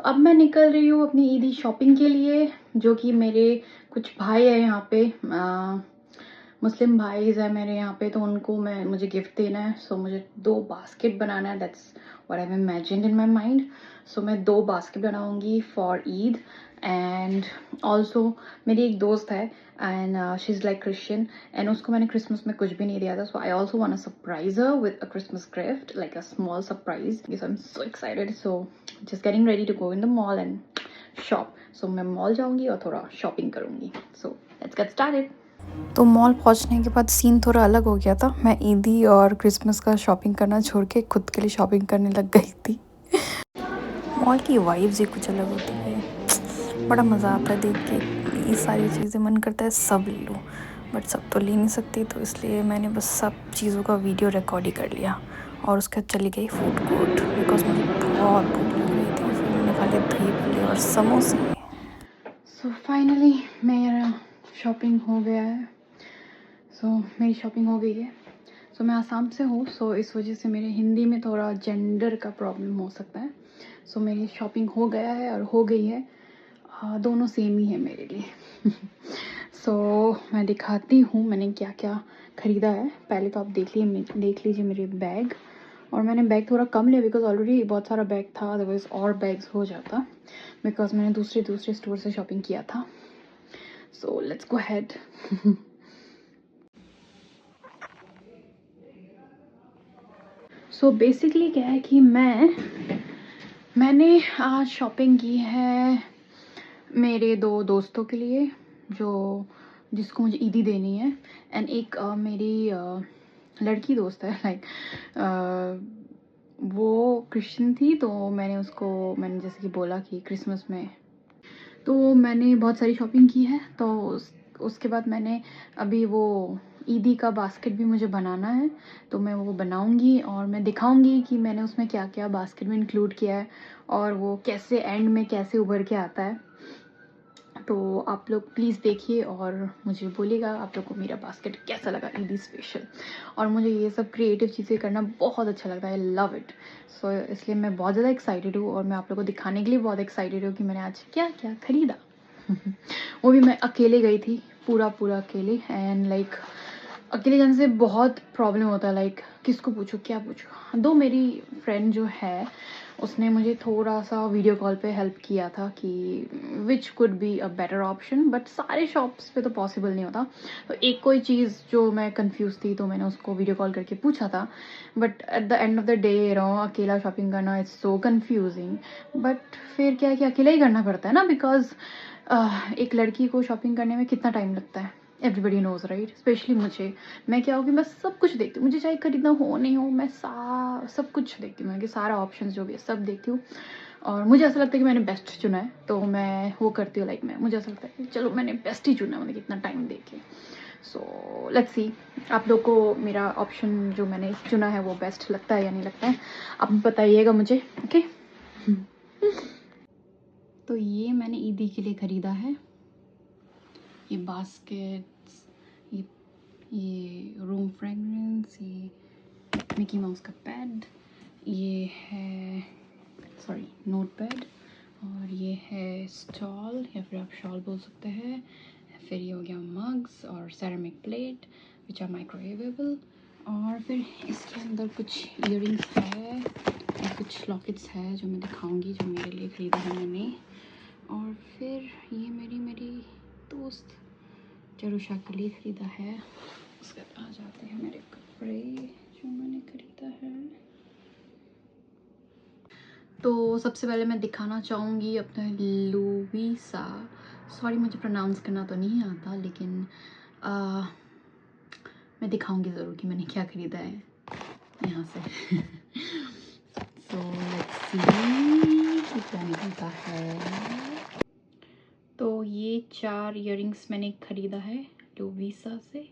अब मैं निकल रही हूँ अपनी ईदी शॉपिंग के लिए, जो कि मेरे कुछ भाई है यहाँ पे, मुस्लिम भाईज़ हैं मेरे यहाँ पे, तो उनको मुझे गिफ्ट देना है। सो मुझे 2 बास्केट बनाना है। That's what I have imagined in my mind. So मैं 2 बास्केट बनाऊँगी फॉर ईद। एंड ऑल्सो मेरी एक दोस्त है and she is like Christian, and उसको मैंने क्रिसमस में कुछ भी नहीं दिया था। So I also want to surprise her with a Christmas gift, like a small surprise. So I am so excited. So just getting ready to go in the mall and shop. So मैं mall जाऊँगी और थोड़ा shopping करूँगी। So let's get started. तो mall पहुंचने के बाद scene थोड़ा अलग हो गया था। मैं ईदी और क्रिसमस का शॉपिंग करना छोड़ के खुद के लिए शॉपिंग करने लग गई थी। मॉल की वाइब्स ही कुछ अलग होती है, बड़ा मज़ा आता है देख के। ये सारी चीज़ें मन करता है सब ले लूँ, बट सब तो ले नहीं सकती, तो इसलिए मैंने बस सब चीज़ों का वीडियो रिकॉर्ड ही कर लिया। और उसके बाद चली गई फूड कोर्ट, बिकॉज मुझे बहुत भूख लग रही थी। फिर मैंने खा लिया दही भल्ले और समोसे। सो फाइनली मेरा शॉपिंग हो गया है। मेरी शॉपिंग हो गई है। मैं आसाम से हूँ, इस वजह से मेरे हिंदी में थोड़ा जेंडर का प्रॉब्लम हो सकता है। मेरी शॉपिंग हो गया है और हो गई है। दोनों सेम ही है मेरे लिए। मैं दिखाती हूँ मैंने क्या क्या ख़रीदा है। पहले तो आप देख लीजिए मेरे बैग। और मैंने बैग थोड़ा कम लिया बिकॉज़ ऑलरेडी बहुत सारा बैग था, अदरवाइज़ और बैग्स हो जाता, बिकॉज़ मैंने दूसरे स्टोर से शॉपिंग किया था। Let's go ahead. बेसिकली क्या है कि मैंने आज शॉपिंग की है मेरे 2 दोस्तों के लिए, जिसको मुझे ईदी देनी है। एंड एक मेरी लड़की दोस्त है, वो क्रिश्चियन थी, तो मैंने जैसे कि बोला कि क्रिसमस में तो मैंने बहुत सारी शॉपिंग की है। तो उसके बाद मैंने अभी वो ईदी का बास्केट भी मुझे बनाना है, तो मैं वो बनाऊंगी और मैं दिखाऊंगी कि मैंने उसमें क्या क्या बास्केट में इंक्लूड किया है और वो कैसे एंड में कैसे उभर के आता है। तो आप लोग प्लीज़ देखिए और मुझे बोलिएगा आप लोग को मेरा बास्केट कैसा लगा ईदी स्पेशल। और मुझे ये सब क्रिएटिव चीज़ें करना बहुत अच्छा लगता है, आई लव इट। इसलिए मैं बहुत ज़्यादा एक्साइटेड हूँ और मैं आप लोग को दिखाने के लिए बहुत एक्साइटेड हूँ कि मैंने आज क्या क्या ख़रीदा। वो भी मैं अकेले गई थी, पूरा अकेले। एंड अकेले जाने से बहुत प्रॉब्लम होता है, किसको पूछूँ क्या पूछूँ। दो मेरी फ्रेंड जो है उसने मुझे थोड़ा सा वीडियो कॉल पे हेल्प किया था कि which could be a better option, but सारे शॉप्स पे तो पॉसिबल नहीं होता। तो एक कोई चीज़ जो मैं कंफ्यूज थी तो मैंने उसको वीडियो कॉल करके पूछा था। But at the end of the day अकेला शॉपिंग करना इट्स सो कन्फ्यूजिंग। बट फिर क्या है कि अकेला ही करना पड़ता है ना, बिकॉज एक लड़की को शॉपिंग करने में कितना टाइम लगता है, एवरीबडी नोज़ राइट। स्पेशली मैं क्या हो कि मैं सब कुछ देखती हूँ, मुझे चाहे खरीदना हो नहीं हो, मैं सब कुछ देखती हूँ, कि सारा ऑप्शन जो भी है सब देखती हूँ। और मुझे ऐसा लगता है कि मैंने बेस्ट चुना है, तो मैं वो करती हूँ। मुझे ऐसा लगता है कि चलो मैंने बेस्ट ही चुना, मतलब कितना टाइम दे के। लेट्स सी आप लोग को मेरा ऑप्शन जो मैंने चुना है वो बेस्ट लगता है या नहीं लगता है, आप बताइएगा मुझे, ओके। तो ये मैंने ईदी के लिए ख़रीदा है, ये बास्केट्स, ये रूम फ्रेगरेंस, ये मिकी माउस का पैड, ये है नोट पैड, और ये है स्टॉल या फिर आप शॉल बोल सकते हैं। फिर ये हो गया मग्स और सेरेमिक प्लेट विच आर माइक्रोवेवेबल। और फिर इसके अंदर कुछ इयररिंग्स है और कुछ लॉकेट्स है जो मैं दिखाऊंगी, जो मेरे लिए ख़रीदा है मैंने। और फिर ये मेरी दोस्त जरूशा के लिए ख़रीदा है। उसके बाद आ जाते हैं मेरे कपड़े जो मैंने ख़रीदा है। तो सबसे पहले मैं दिखाना चाहूँगी अपना लुवीसा। सॉरी मुझे प्रोनाउंस करना तो नहीं आता, लेकिन मैं दिखाऊँगी ज़रूर कि मैंने क्या ख़रीदा है यहाँ से। लेट्स सी क्या निकलता है। तो ये 4 इयररिंग्स मैंने ख़रीदा है लुवीसा से,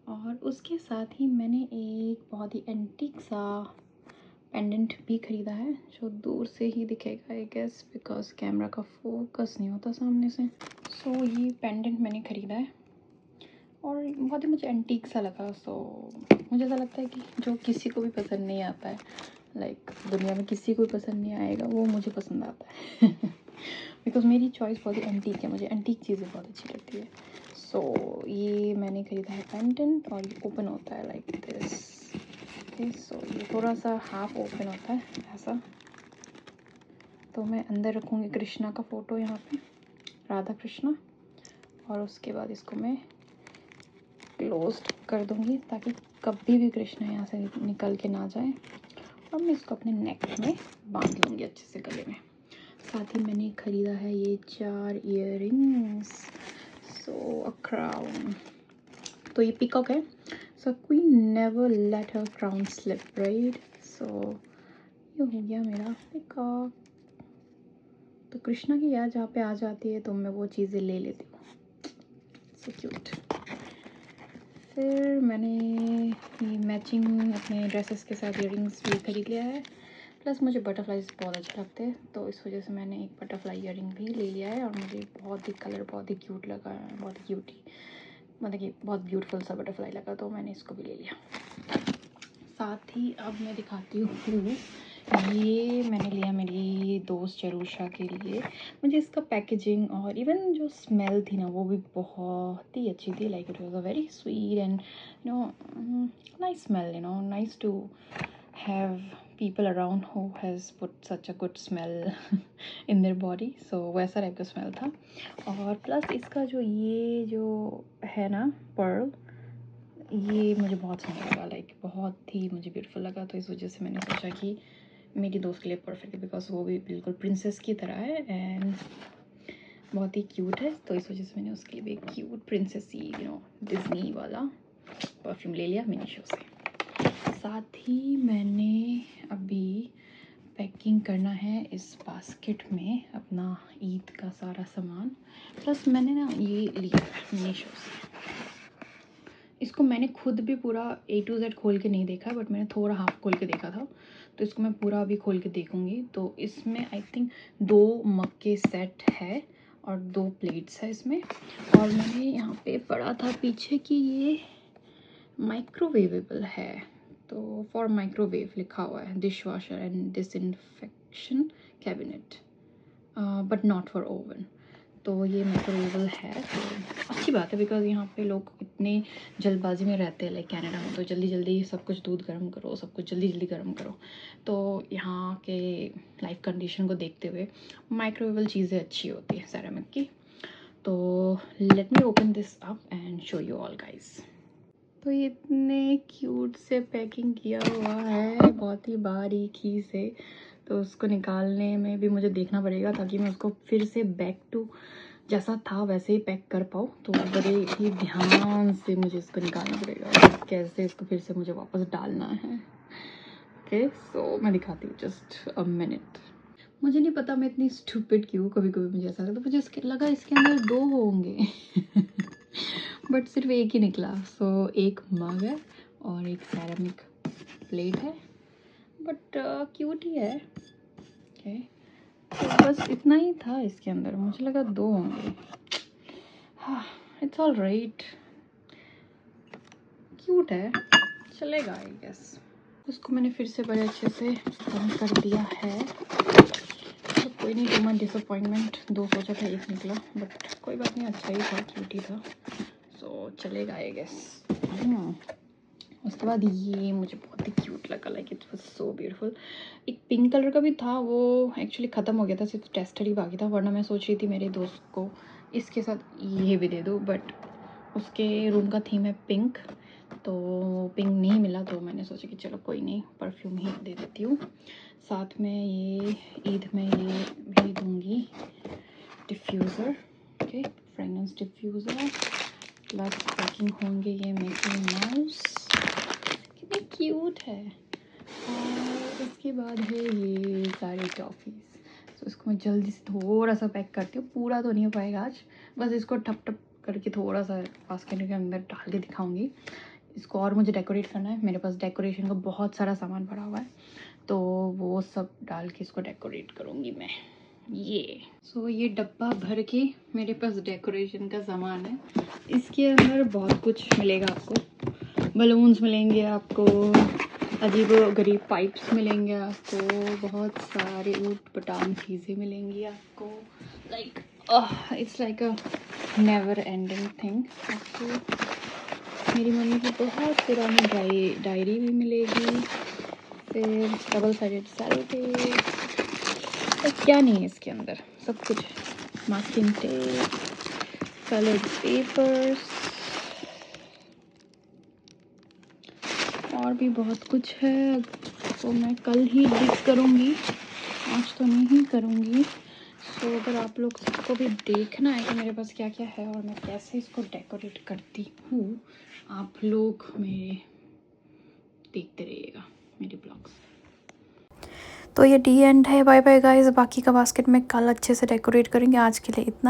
और उसके साथ ही मैंने एक बहुत ही एंटीक सा पेंडेंट भी ख़रीदा है, जो दूर से ही दिखेगा आई गेस, बिकॉज कैमरा का फोकस नहीं होता सामने से। ये पेंडेंट मैंने ख़रीदा है और बहुत ही मुझे एंटीक सा लगा। मुझे ऐसा लगता है कि जो किसी को भी पसंद नहीं आता है लाइक दुनिया में किसी को पसंद नहीं आएगा, वो मुझे पसंद आता है बिकॉज मेरी चॉइस बहुत ही एंटीक है, मुझे एंटीक चीज़ें बहुत अच्छी लगती है। सो ये मैंने खरीदा है पेंडेंट और ये ओपन होता है लाइक दिस। ओके, सो ये थोड़ा सा हाफ ओपन होता है ऐसा। तो मैं अंदर रखूँगी कृष्णा का फ़ोटो यहाँ पे, राधा कृष्णा, और उसके बाद इसको मैं क्लोज कर दूँगी ताकि कभी भी कृष्णा यहाँ से निकल के ना जाए। और मैं इसको अपने नेक में बांध लूँगी अच्छे से गले में। साथ ही मैंने ख़रीदा है ये 4 इयररिंग्स, सो अ क्राउन। तो ये पिकॉक है, so queen never let her crown slip right. So ये हो गया मेरा पिकॉक। तो कृष्णा की याद जहाँ पे आ जाती है तो मैं वो चीज़ें ले लेती हूँ। So cute. फिर मैंने ये मैचिंग अपने ड्रेसेस के साथ इयररिंग्स भी खरीद लिया है। प्लस मुझे बटरफ्लाइज बहुत अच्छे लगते हैं, तो इस वजह से मैंने एक बटरफ्लाई इयररिंग भी ले लिया है। और मुझे बहुत ही कलर बहुत ही क्यूट लगा है, बहुत ही क्यूट ही, मतलब कि बहुत ब्यूटीफुल सा बटरफ्लाई लगा, तो मैंने इसको भी ले लिया। साथ ही अब मैं दिखाती हूँ, ये मैंने लिया मेरी दोस्त चरुषा के लिए। मुझे इसका पैकेजिंग और इवन जो स्मेल थी ना वो भी बहुत ही अच्छी थी। Like it was a very sweet and you know nice smell, you know nice to have people around who has put such a good smell in their body. So वैसा टाइप का स्मेल था। और plus इसका जो है ना Perl, ये मुझे बहुत सुंदर लगा, लाइक बहुत ही मुझे ब्यूटीफुल लगा। तो इस वजह से मैंने सोचा कि मेरी दोस्त के लिए परफेक्ट है, बिकॉज वो भी बिल्कुल प्रिंसेस की तरह है एंड बहुत ही क्यूट है। तो इस वजह से मैंने उसके लिए भी क्यूट प्रिंसेसी यू नो डिज्नी वाला परफ्यूम ले लिया मीशो से। साथ ही मैंने अभी पैकिंग करना है इस बास्केट में अपना ईद का सारा सामान। प्लस मैंने ना ये लिया है मीशो से। इसको मैंने खुद भी पूरा A to Z खोल के नहीं देखा, बट मैंने थोड़ा हाफ खोल के देखा था, तो इसको मैं पूरा अभी खोल के देखूँगी। तो इसमें आई थिंक 2 मग के सेट है और 2 प्लेट्स है इसमें। और मैंने यहाँ पे पढ़ा था पीछे कि ये माइक्रोवेवेबल है, तो फॉर माइक्रोवेव लिखा हुआ है, dish washer and disinfection cabinet but not for oven. तो ये माइक्रोवेवेबल है, तो अच्छी बात है, बिकॉज यहाँ पे लोग इतने जल्दबाजी में रहते हैं, लाइक कनाडा में तो जल्दी जल्दी सब कुछ दूध गर्म करो, सब कुछ जल्दी जल्दी गर्म करो। तो यहाँ के लाइफ कंडीशन को देखते हुए माइक्रोवेवेबल चीज़ें अच्छी होती है सेरेमिक की। तो let me open this up and show you all guys. तो ये इतने क्यूट से पैकिंग किया हुआ है, बहुत ही बारीकी से। तो उसको निकालने में भी मुझे देखना पड़ेगा ताकि मैं उसको फिर से बैक टू जैसा था वैसे ही पैक कर पाऊँ। तो बड़े ही ध्यान से मुझे इसको निकालना पड़ेगा, कैसे इसको फिर से मुझे वापस डालना है। ओके, सो मैं दिखाती हूँ, जस्ट अ मिनट। मुझे नहीं पता मैं इतनी स्टूपिड क्यों, कभी कभी मुझे ऐसा लगता, मुझे लगा इसके अंदर 2 होंगे बट सिर्फ एक ही निकला। सो एक मग है और एक सेरेमिक प्लेट है, बट क्यूट ही है। ओके, तो बस इतना ही था इसके अंदर, मुझे लगा 2 होंगे। हाँ, इट्स ऑल राइट, क्यूट है, चलेगा आई गेस। उसको मैंने फिर से बड़े अच्छे से बंद कर दिया है। तो कोई नहीं, टू मच डिसअपॉइंटमेंट, 2 सोचा था 1 निकला, बट कोई बात नहीं, अच्छा ही था, क्यूट ही था, सो चलेगा आई गेस। उसके बाद ये मुझे बहुत ही क्यूट लगा, like it was so beautiful. एक पिंक कलर का भी था, वो एक्चुअली ख़त्म हो गया था, सिर्फ टेस्टर ही बाकी था, वरना मैं सोच रही थी मेरे दोस्त को इसके साथ ये भी दे दूँ, बट उसके रूम का थीम है पिंक, तो पिंक नहीं मिला, तो मैंने सोचा कि चलो कोई नहीं, परफ्यूम ही दे देती हूँ। साथ में ये ईद में ये भी दूँगी diffuser, okay, fragrance diffuser. Plus packing होंगे ये मिकी माउस, कितनी क्यूट है। और उसके बाद है ये सारी टॉफ़ीज़। तो इसको मैं जल्दी से थोड़ा सा पैक करती हूँ, पूरा तो नहीं हो पाएगा आज, बस इसको ठप ठप करके थोड़ा सा बास्केट के अंदर डाल के दिखाऊंगी। इसको और मुझे डेकोरेट करना है, मेरे पास डेकोरेशन का बहुत सारा सामान पड़ा हुआ है, तो वो सब डाल के इसको डेकोरेट करूँगी मैं। ये ये डब्बा भर के मेरे पास डेकोरेशन का सामान है। इसके अंदर बहुत कुछ मिलेगा आपको, बलून्स मिलेंगे आपको, अजीब गरीब पाइप्स मिलेंगे आपको, बहुत सारे ऊट पटांग चीज़ें मिलेंगी आपको, like it's like a never ending thing. आपको मेरी मम्मी की बहुत पुरानी डायरी भी मिलेगी, फिर डबल साइडेड सेलो टेप, क्या नहीं है इसके अंदर, सब कुछ, मास्किंग टेप, कलर्ड पेपर्स और भी बहुत कुछ है। तो मैं कल ही डिग करूँगी, आज तो नहीं करूँगी। तो अगर आप लोग सबको भी देखना है कि मेरे पास क्या क्या है और मैं कैसे इसको डेकोरेट करती हूँ, आप लोग मेरे देखते रहिएगा मेरे ब्लॉग्स। तो ये डी एंड है, बाय बाय गाइस। बाकी का बास्केट में कल अच्छे से डेकोरेट करेंगे, आज के लिए इतना ही।